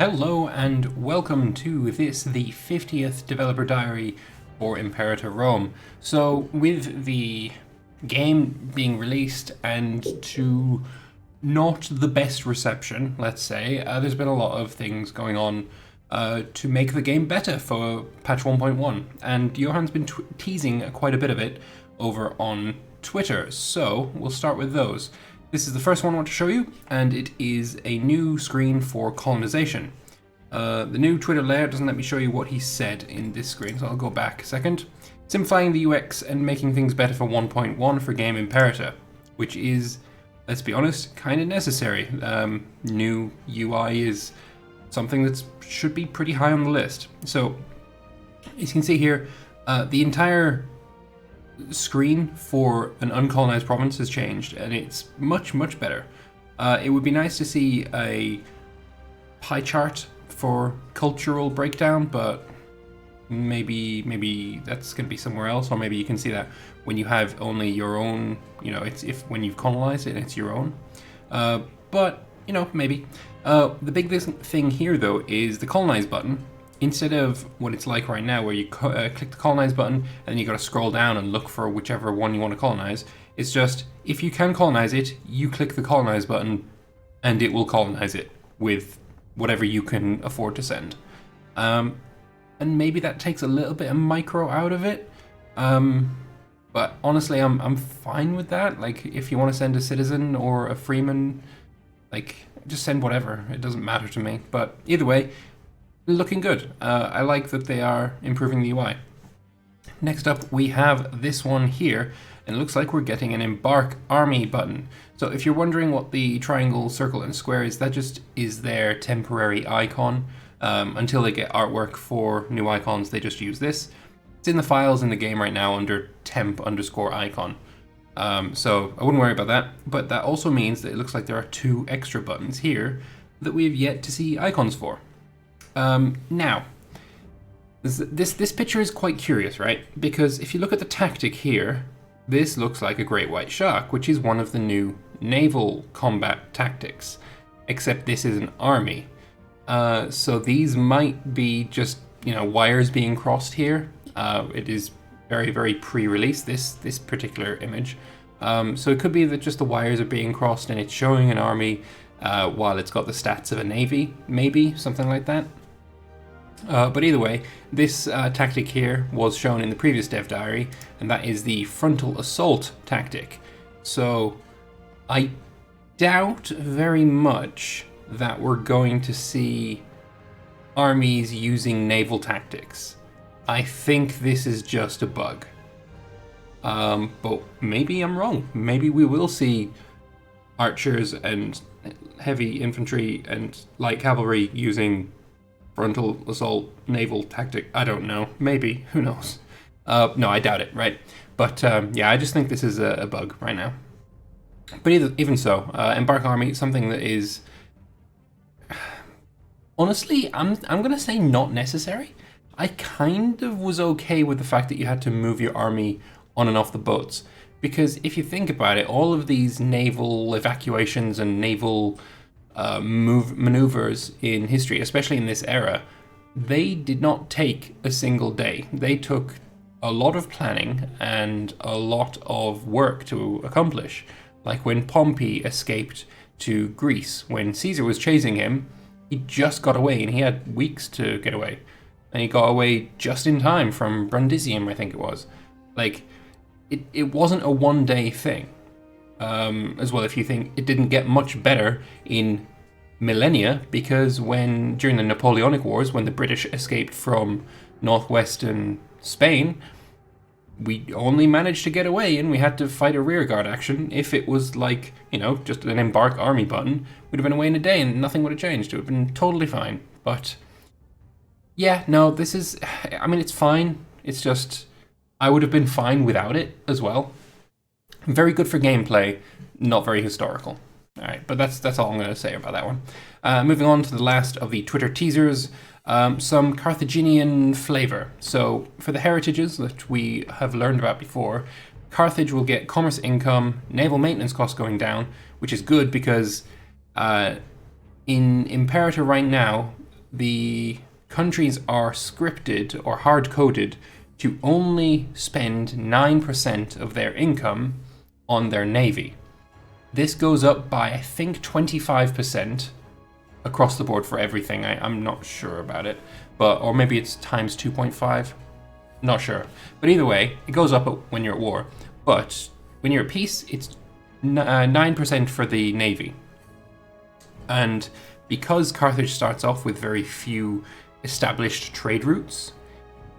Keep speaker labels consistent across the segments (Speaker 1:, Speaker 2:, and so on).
Speaker 1: Hello and welcome to the 50th developer diary for Imperator Rome. So with the game being released and to not the best reception, let's say, there's been a lot of things going on to make the game better for patch 1.1, and Johann's been teasing quite a bit of it over on Twitter, so we'll start with those. This is the first one I want to show you, and it is a new screen for colonization. The new Twitter layout doesn't let me show you what he said in this screen, so I'll go back a second. Simplifying the UX and making things better for 1.1 for game Imperator, which is, let's be honest, kind of necessary. New UI is something that should be pretty high on the list. So, as you can see here, the entire screen for an uncolonized province has changed, and it's much better. It would be nice to see a pie chart for cultural breakdown, but maybe that's going to be somewhere else, or maybe you can see that when you have only your own, it's if when you've colonized it, it's your own. But maybe. The big thing here though is the colonize button. Instead of what it's like right now, where you click the colonize button and then you got to scroll down and look for whichever one you want to colonize, it's just, if you can colonize it, you click the colonize button and it will colonize it with whatever you can afford to send. And maybe that takes a little bit of micro out of it. But honestly, I'm fine with that. Like, if you want to send a citizen or a freeman, like, just send whatever. It doesn't matter to me. But either way, looking good. I like that they are improving the UI. Next up, we have this one here, and it looks like we're getting an Embark Army button. So if you're wondering what the triangle, circle, and square is, that just is their temporary icon. Until they get artwork for new icons, they just use this. It's in the files in the game right now under temp_icon. So I wouldn't worry about that, but that also means that it looks like there are 2 extra buttons here that we have yet to see icons for. Now, this picture is quite curious, right? Because if you look at the tactic here, this looks like a great white shark, which is one of the new naval combat tactics, except this is an army. So these might be just, wires being crossed here. It is very pre-release, this particular image. So it could be that just the wires are being crossed and it's showing an army while it's got the stats of a navy, maybe, something like that. But either way, this tactic here was shown in the previous dev diary, and that is the frontal assault tactic. So I doubt very much that we're going to see armies using naval tactics. I think this is just a bug. But maybe I'm wrong. Maybe we will see archers and heavy infantry and light cavalry using frontal assault naval tactic. I don't know. Maybe. Who knows? No, I doubt it, right? But yeah, I just think this is a bug right now. But even so, Embark Army, something that is... Honestly, I'm going to say not necessary. I kind of was okay with the fact that you had to move your army on and off the boats. Because if you think about it, all of these naval evacuations and naval maneuvers in history, especially in this era, they did not take a single day. They took a lot of planning and a lot of work to accomplish. Like when Pompey escaped to Greece, when Caesar was chasing him, he just got away and he had weeks to get away. And he got away just in time from Brundisium, I think it was. Like, it wasn't a one-day thing. As well, if you think it didn't get much better in millennia, because during the Napoleonic Wars, when the British escaped from northwestern Spain, we only managed to get away and we had to fight a rearguard action. If it was like, just an Embark Army button, we'd have been away in a day and nothing would have changed. It would have been totally fine. But yeah, no, this is, it's fine. It's just, I would have been fine without it as well. Very good for gameplay, not very historical. All right, but that's all I'm going to say about that one. Moving on to the last of the Twitter teasers, some Carthaginian flavor. So for the heritages that we have learned about before, Carthage will get commerce income, naval maintenance costs going down, which is good because in Imperator right now, the countries are scripted or hard-coded to only spend 9% of their income on their navy. This goes up by, I think, 25% across the board for everything. I'm not sure about it, or maybe it's times 2.5. Not sure. But either way, it goes up when you're at war. But when you're at peace, it's 9% for the navy. And because Carthage starts off with very few established trade routes,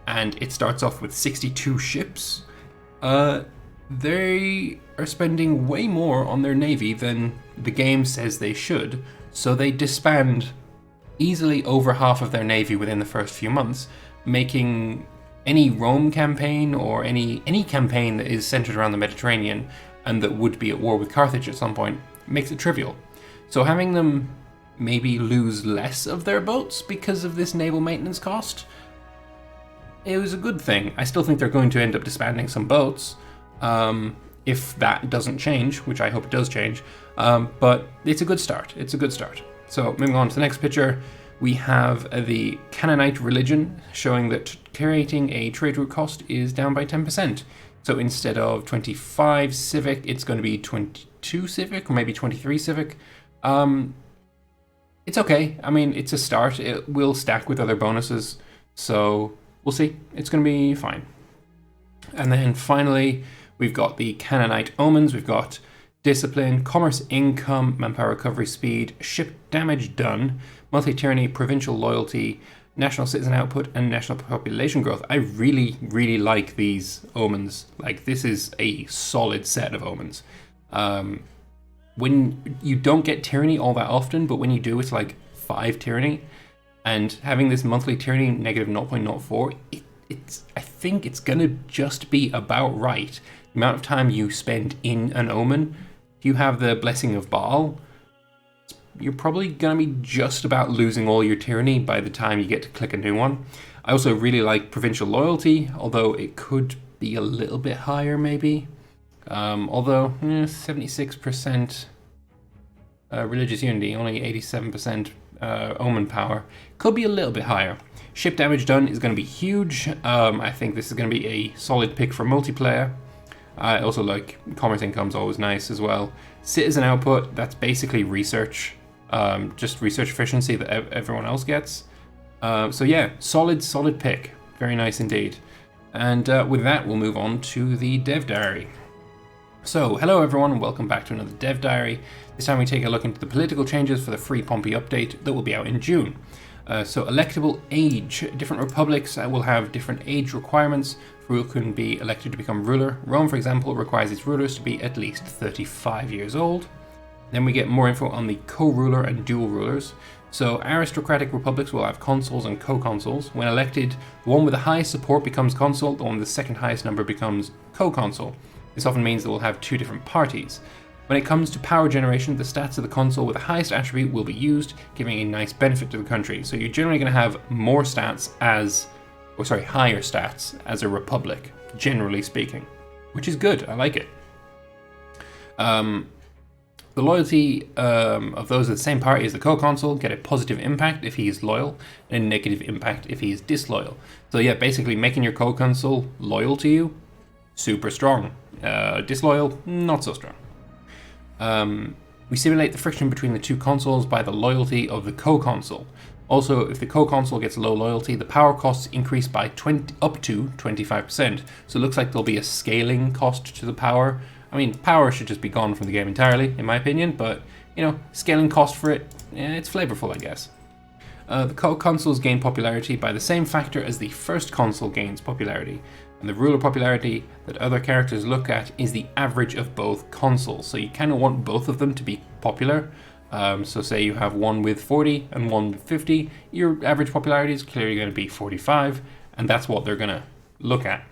Speaker 1: and it starts off with 62 ships, they are spending way more on their navy than the game says they should. So they disband easily over half of their navy within the first few months, making any Rome campaign or any campaign that is centered around the Mediterranean and that would be at war with Carthage at some point makes it trivial. So having them maybe lose less of their boats because of this naval maintenance cost, it was a good thing. I still think they're going to end up disbanding some boats if that doesn't change, which I hope it does change. But it's a good start. It's a good start. So moving on to the next picture, we have the Canaanite religion showing that creating a trade route cost is down by 10%. So instead of 25 civic, it's going to be 22 civic or maybe 23 civic. It's okay. I mean, it's a start. It will stack with other bonuses. So we'll see. It's going to be fine. And then finally, we've got the Canaanite omens. We've got discipline, commerce income, manpower recovery speed, ship damage done, monthly tyranny, provincial loyalty, national citizen output, and national population growth. I really, really like these omens. Like, this is a solid set of omens. When you don't get tyranny all that often, but when you do, it's like 5 tyranny. And having this monthly tyranny negative 0.04, I think it's gonna just be about right. The amount of time you spend in an omen, if you have the blessing of Baal, you're probably gonna be just about losing all your tyranny by the time you get to click a new one. I also really like provincial loyalty, although it could be a little bit higher maybe. Although 76% religious unity, only 87% omen power, could be a little bit higher. Ship damage done is going to be huge. I think this is going to be a solid pick for multiplayer. I also like commerce income's always nice as well. Citizen output, that's basically research, just research efficiency that everyone else gets. So yeah, solid pick. Very nice indeed. And with that, we'll move on to the dev diary. So, hello everyone and welcome back to another dev diary. This time we take a look into the political changes for the free Pompey update that will be out in June. So electable age. Different republics will have different age requirements. Who can be elected to become ruler. Rome, for example, requires its rulers to be at least 35 years old. Then we get more info on the co-ruler and dual rulers. So aristocratic republics will have consuls and co-consuls. When elected, the one with the highest support becomes consul, the one with the second highest number becomes co-consul. This often means that we'll have 2 different parties. When it comes to power generation, the stats of the consul with the highest attribute will be used, giving a nice benefit to the country. So you're generally going to have more stats higher stats as a republic, generally speaking, which is good. I like it. The loyalty of those of the same party as the co-consul get a positive impact if he is loyal, and a negative impact if he is disloyal. So yeah, basically making your co-consul loyal to you, super strong. Disloyal, not so strong. We simulate the friction between the 2 consuls by the loyalty of the co-consul. Also, if the co-consul gets low loyalty, the power costs increase by up to 25%. So it looks like there'll be a scaling cost to the power. I mean, power should just be gone from the game entirely, in my opinion, but, you know, scaling cost for it, it's flavorful, I guess. The co-consuls gain popularity by the same factor as the first consul gains popularity. And the ruler popularity that other characters look at is the average of both consuls. So you kind of want both of them to be popular. So say you have one with 40 and one with 50, your average popularity is clearly going to be 45, and that's what they're going to look at.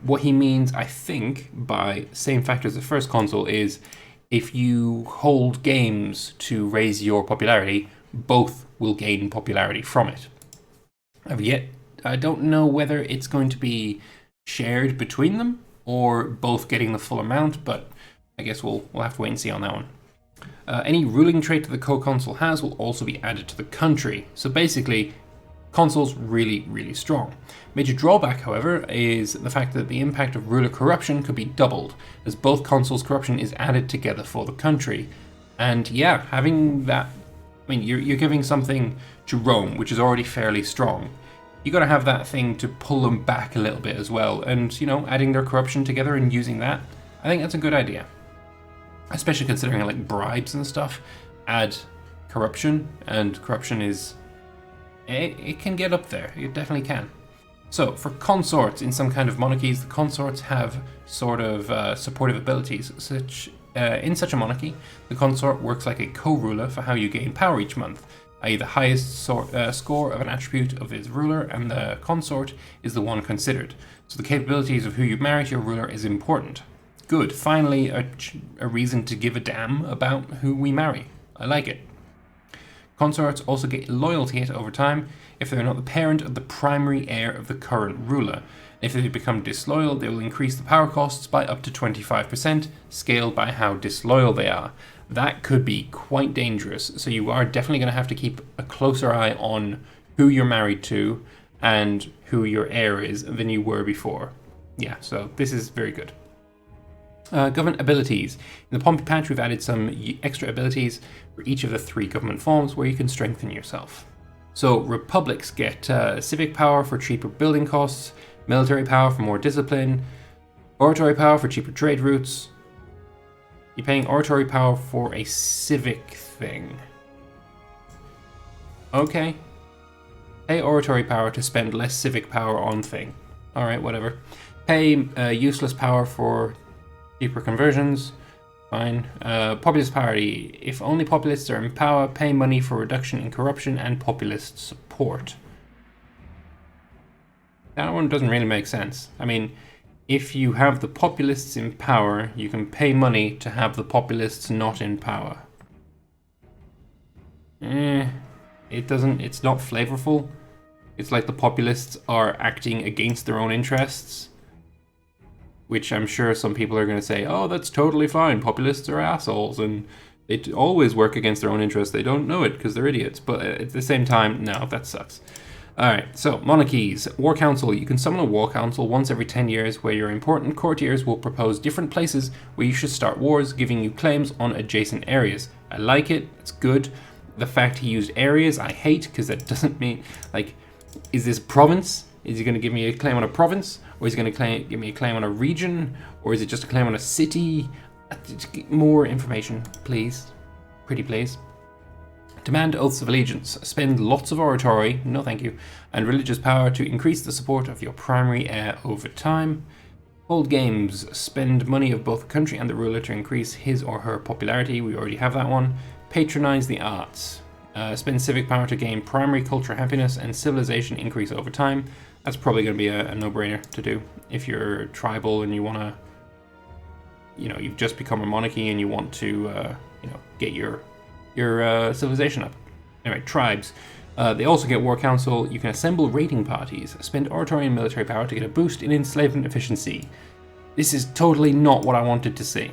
Speaker 1: What he means, I think, by same factor as the first consul is if you hold games to raise your popularity, both will gain popularity from it. I don't know whether it's going to be shared between them or both getting the full amount, but I guess we'll have to wait and see on that one. Any ruling trait that the co-consul has will also be added to the country. So basically, consul's really, really strong. Major drawback, however, is the fact that the impact of ruler corruption could be doubled, as both consuls' corruption is added together for the country. And yeah, having that, I mean, you're giving something to Rome, which is already fairly strong. You got to have that thing to pull them back a little bit as well, and adding their corruption together and using that, I think that's a good idea. Especially considering like bribes and stuff add corruption, and corruption is it can get up there. It definitely can. So for consorts in some kind of monarchies, the consorts have sort of supportive abilities. In such a monarchy, the consort works like a co-ruler for how you gain power each month, i.e. the highest score of an attribute of its ruler, and the consort is the one considered. So the capabilities of who you marry to your ruler is important. Good, finally a reason to give a damn about who we marry. I like it. Consorts also get loyalty hit over time if they're not the parent of the primary heir of the current ruler. If they become disloyal, they will increase the power costs by up to 25%, scaled by how disloyal they are. That could be quite dangerous, so you are definitely going to have to keep a closer eye on who you're married to and who your heir is than you were before. Yeah, so this is very good. Government abilities. In the Pompey patch, we've added some extra abilities for each of the 3 government forms where you can strengthen yourself. So republics get civic power for cheaper building costs, military power for more discipline, oratory power for cheaper trade routes. You're paying oratory power for a civic thing. Okay. Pay oratory power to spend less civic power on thing. Alright, whatever. Pay useless power for cheaper conversions. Fine. Populist parity. If only populists are in power, pay money for reduction in corruption and populist support. That one doesn't really make sense. I mean, if you have the populists in power, you can pay money to have the populists not in power. It's not flavorful. It's like the populists are acting against their own interests. Which I'm sure some people are going to say, oh, that's totally fine. Populists are assholes and they always work against their own interests. They don't know it because they're idiots. But at the same time, no, that sucks. Alright, so monarchies. War Council. You can summon a War Council once every 10 years where your important courtiers will propose different places where you should start wars, giving you claims on adjacent areas. I like it. It's good. The fact he used areas, I hate, because that doesn't mean, like, is this province? Is he going to give me a claim on a province? Or is he going to give me a claim on a region? Or is it just a claim on a city? More information, please. Pretty please. Demand oaths of allegiance. Spend lots of oratory, no thank you, and religious power to increase the support of your primary heir over time. Hold games. Spend money of both the country and the ruler to increase his or her popularity. We already have that one. Patronize the arts. Spend civic power to gain primary culture happiness and civilization increase over time. That's probably going to be a no-brainer to do if you're tribal and you want to, you've just become a monarchy and you want to, get your civilization up. Anyway, tribes. They also get War Council. You can assemble raiding parties. Spend oratory and military power to get a boost in enslavement efficiency. This is totally not what I wanted to see.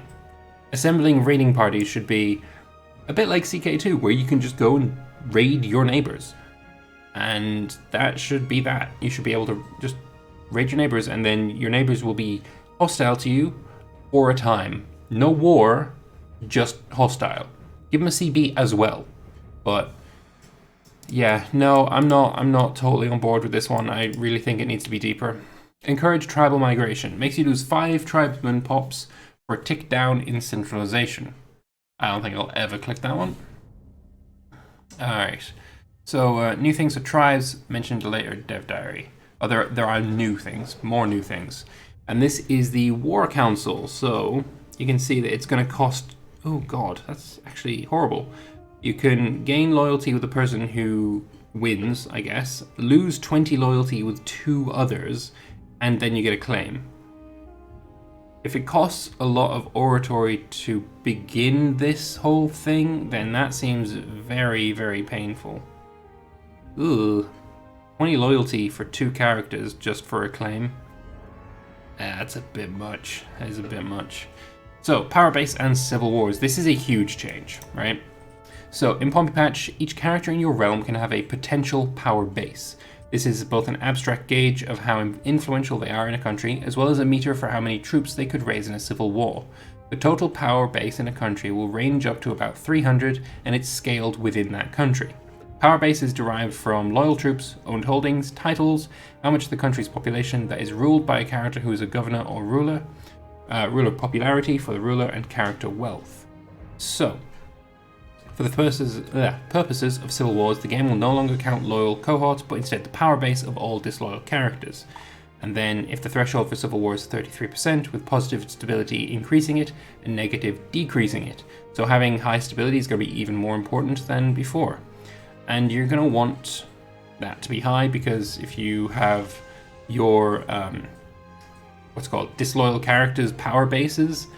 Speaker 1: Assembling raiding parties should be a bit like CK2, where you can just go and raid your neighbors. And that should be that. You should be able to just raid your neighbors, and then your neighbors will be hostile to you for a time. No war, just hostile. Give them a CB as well. But yeah, no, I'm not totally on board with this one. I really think it needs to be deeper. Encourage tribal migration. Makes you lose 5 tribesman pops for a tick down in centralization. I don't think I'll ever click that one. Alright. So, new things for tribes, mentioned later, Dev Diary. Oh, there are new things, more new things. And this is the War Council, so you can see that it's going to cost... Oh god, that's actually horrible. You can gain loyalty with the person who wins, I guess, lose 20 loyalty with 2 others, and then you get a claim. If it costs a lot of oratory to begin this whole thing, then that seems very, very painful. Ugh. 20 loyalty for 2 characters just for a claim. That's a bit much. That is a bit much. So, power base and civil wars. This is a huge change, right? So, in Pompey Patch, each character in your realm can have a potential power base. This is both an abstract gauge of how influential they are in a country, as well as a meter for how many troops they could raise in a civil war. The total power base in a country will range up to about 300, and it's scaled within that country. Power base is derived from loyal troops, owned holdings, titles, how much the country's population that is ruled by a character who is a governor or ruler, ruler popularity for the ruler, and character wealth. So, for the purposes of civil wars, the game will no longer count loyal cohorts, but instead the power base of all disloyal characters. And then if the threshold for civil war is 33%, with positive stability increasing it and negative decreasing it. So having high stability is going to be even more important than before. And you're going to want that to be high, because if you have your disloyal characters' power bases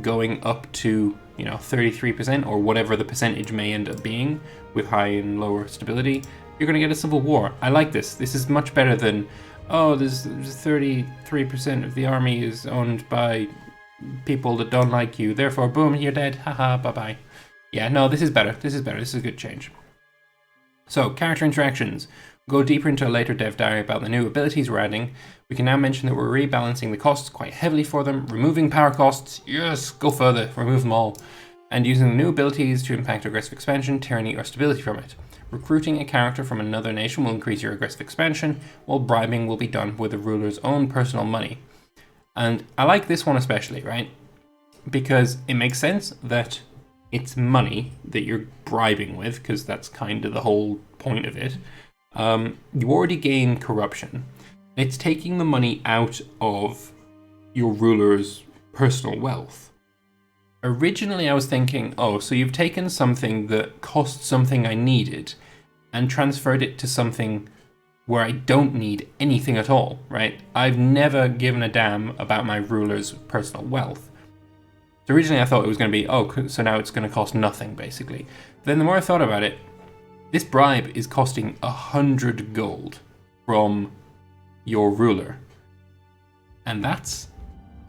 Speaker 1: going up to 33% or whatever the percentage may end up being with high and lower stability, you're going to get a civil war. I like this. This is much better than, there's 33% of the army is owned by people that don't like you, therefore boom, you're dead, haha, bye-bye. Yeah, no, this is better. This is a good change. So, character interactions. We'll go deeper into a later dev diary about the new abilities we're adding. We can now mention that we're rebalancing the costs quite heavily for them, removing power costs, yes, go further, remove them all, and using the new abilities to impact aggressive expansion, tyranny, or stability from it. Recruiting a character from another nation will increase your aggressive expansion, while bribing will be done with the ruler's own personal money. And I like this one especially, right? Because it makes sense that it's money that you're bribing with, because that's kind of the whole point of it. You already gain corruption. It's taking the money out of your ruler's personal wealth. Originally I was thinking, so you've taken something that cost something I needed and transferred it to something where I don't need anything at all, right? I've never given a damn about my ruler's personal wealth. So originally I thought it was going to be, so now it's going to cost nothing, basically. Then the more I thought about it, this bribe is costing 100 gold from your ruler. And that's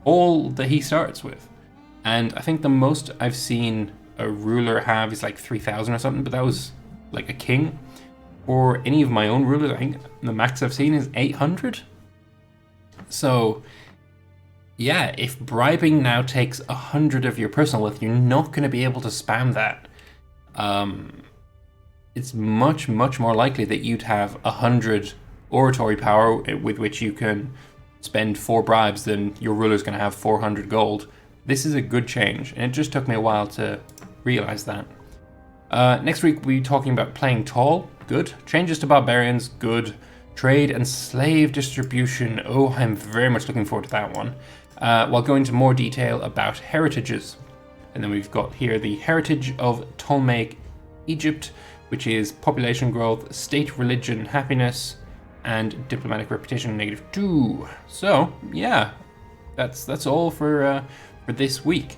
Speaker 1: all that he starts with. And I think the most I've seen a ruler have is like 3,000 or something, but that was like a king. For any of my own rulers, I think the max I've seen is 800. So yeah, if bribing now takes 100 of your personal wealth, you're not going to be able to spam that. It's much, much more likely that you'd have 100 oratory power with which you can spend 4 bribes than your ruler's going to have 400 gold. This is a good change, and it just took me a while to realize that. Next week we'll be talking about playing tall, good. Changes to barbarians, good. Trade and slave distribution, I'm very much looking forward to that one. While going into more detail about heritages. And then we've got here the heritage of Ptolemaic Egypt, which is population growth, state religion, happiness, and diplomatic reputation -2. So yeah, that's all for this week.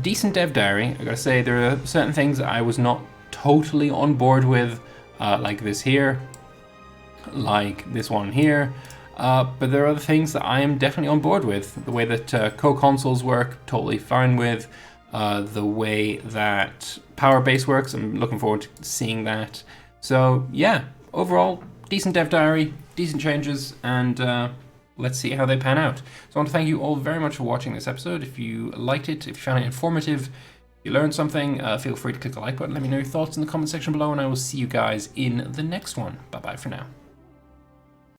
Speaker 1: Decent dev diary. I gotta say, there are certain things that I was not totally on board with, like this here, like this one here. But there are other things that I am definitely on board with. The way that co-consoles work, totally fine with. The way that power base works, I'm looking forward to seeing that. So yeah, overall, decent dev diary, decent changes, and let's see how they pan out. So I want to thank you all very much for watching this episode. If you liked it, if you found it informative, if you learned something, feel free to click the like button, let me know your thoughts in the comment section below, and I will see you guys in the next one. Bye bye for now.